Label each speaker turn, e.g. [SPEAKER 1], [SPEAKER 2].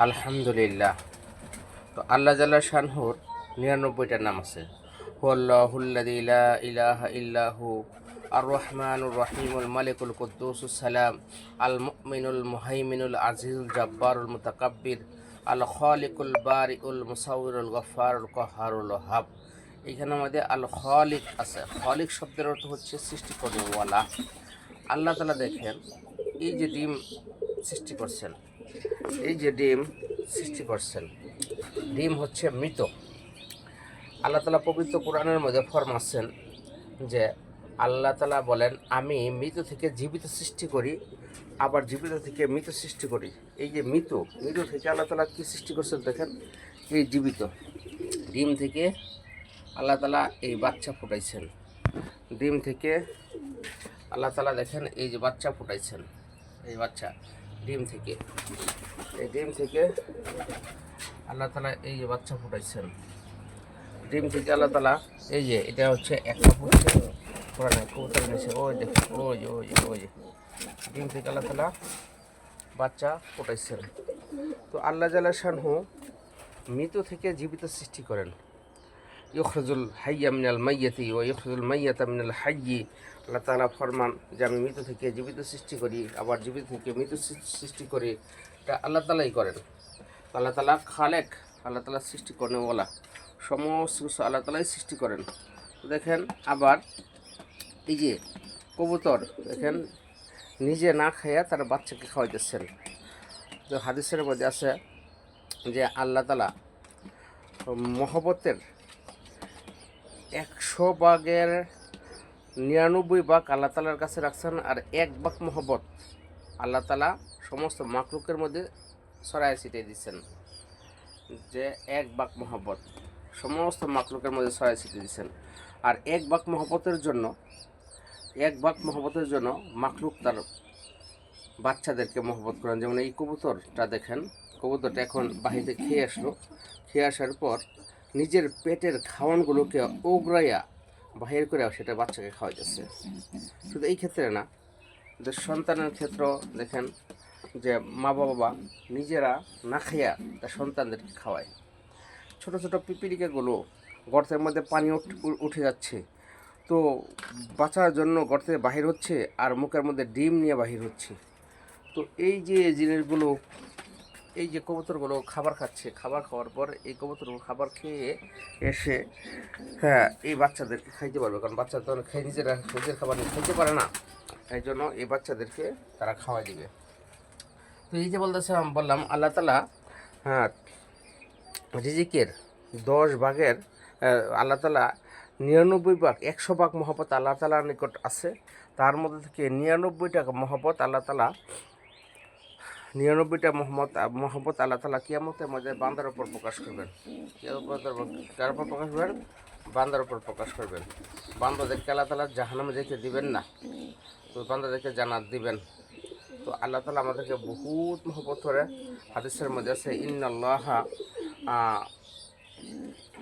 [SPEAKER 1] আলহামদুলিল্লাহ। তো আল্লাহ জাল্লা শানহুর ৯৯টা নাম আছে। হুয়াল্লাহুল্লাযী লা ইলাহা ইল্লাহু আর রহমানুর রহিমুল মালিকুল কুদ্দুসুস সালাম আল মুমিনুল মুহাইমিনুল আজিজুল জাব্বারুল মুতাকাব্বির আল খালিকুল বারিউল মুসাউবিরুল গফফারুল কাহ্হারুল ওয়াহাব। এখানে আমাদের আল খালিক আছে। খালিক শব্দের অর্থ হচ্ছে সৃষ্টি করেওয়ালা। আল্লাহ তাআলা দেখেন, এই যে ডিম সৃষ্টি করছেন, ডিম হচ্ছে মৃত। আল্লাহ তাআলা পবিত্র কোরআনের মধ্যে ফরমাচ্ছেন যে আল্লাহ তাআলা বলেন, আমি মৃত থেকে জীবিত সৃষ্টি করি, আবার জীবিত থেকে মৃত সৃষ্টি করি। এই যে মৃত থেকে আল্লাহ তাআলা কী সৃষ্টি করছেন দেখেন, এই জীবিত ডিম থেকে আল্লাহ তাআলা এই বাচ্চা ফুটাইছেন। ডিম থেকে আল্লাহ তাআলা দেখেন এই যে বাচ্চা ফুটাইছেন, এই বাচ্চা ডিম থেকে আল্লাহ তাআলা এই যে বাচ্চা ফুটাইছেন। ডিম থেকে আল্লাহ তাআলা এই যে এটা হচ্ছে একটা ফুটছে পুরানো কবুতর নিচে, ওই দেখুন, ওই যে ডিম থেকে আল্লাহ তাআলা বাচ্চা ফুটাইছেন। তো আল্লাহ জাল্লা শানহু মৃত থেকে জীবিত সৃষ্টি করেন। ইখরাজুল হাইয়া মিনাল মাইয়াতি ওয়া ইখরাজুল মাইয়াতা মিনাল হাইয়্যি। আল্লাহ তাআলা ফরমান যে আমি মৃত থেকে জীবিত সৃষ্টি করি, আবার জীবিত থেকে মৃত সৃষ্টি করি। এটা আল্লাহ তাআলাই করেন। আল্লাহ তাআলা খালেক, আল্লাহ তাআলা সৃষ্টি করেওয়ালা। সমস্ত কিছু আল্লাহ তাআলাই সৃষ্টি করেন। দেখেন আবার এই যে কবুতর দেখেন নিজে না খাইয়া তার বাচ্চাকে খাওয়াইতেছেন। তো হাদিসের মধ্যে আছে যে আল্লাহ তাআলা মহব্বতের ১০০ ভাগের ৯৯ ভাগ আল্লাহ তাআলার কাছে রাখছেন, আর ১ ভাগ মহব্বত আল্লাহ তাআলা সমস্ত মাখলুকের মধ্যে ছড়ায় ছিটিয়ে দিচ্ছেন। যে ১ ভাগ মহব্বত সমস্ত মাখলুকের মধ্যে ছড়ায় ছিটিয়ে দিচ্ছেন। আর ১ ভাগ মহব্বতের জন্য মাখলুক তার বাচ্চাদেরকে মহব্বত করেন। যেমন এই কবুতরটা দেখেন, কবুতরটা এখন বাহিরে খেয়ে আসার পর নিজের পেটের খাওয়ানগুলোকে ওগরাইয়া বাহির করে সেটা বাচ্চাকে খাওয়াইতেছে। শুধু এই ক্ষেত্রে না, যে সন্তানের ক্ষেত্র দেখেন যে মা বাবা নিজেরা না খাইয়া তার সন্তানদেরকে খাওয়ায়। ছোট ছোট পিপিলিকাগুলো গর্তের মধ্যে পানি উঠে যাচ্ছে, তো বাঁচার জন্য গর্তে বাহির হচ্ছে আর মুখের মধ্যে ডিম নিয়ে বাহির হচ্ছে। তো এই যে জিনিসগুলো, এই যে কবুতরগুলো খাবার খাচ্ছে, খাবার খাওয়ার পর এই কবুতরগুলো খাবার খেয়ে এসে এই বাচ্চাদেরকে খাইতে পারবে, কারণ বাচ্চা তো খেয়ে নিজের খাবার নিয়ে খেতে পারে না, এই জন্য এই বাচ্চাদেরকে তারা খাওয়াই দিবে। তো এই যে বললাম আল্লাহ তাআলা রিজিকের ১০ ভাগের আল্লাহ তাআলা ৯৯ ভাগ ১০০ ভাগ মহব্বত আল্লাহ তাআলার নিকট আছে। তার মধ্যে থেকে ৯৯টা মহব্বত আল্লাহ তাআলা ৯৯টা মহব্বত আল্লাহ তাআলা কিয়ামতের মধ্যে বান্দার উপর প্রকাশ করবেন। কার উপর প্রকাশ করবেন? বান্দার উপর প্রকাশ করবেন। বান্দাদেরকে আল্লাহ তাআলা জাহান্নামে যেতে দিবেন না, তো বান্দাদেরকে জান্নাত দিবেন। তো আল্লাহ তাআলা আমাদেরকে বহুত মহব্বত করে। হাদিসের মধ্যে আছে ইন্নাল্লাহা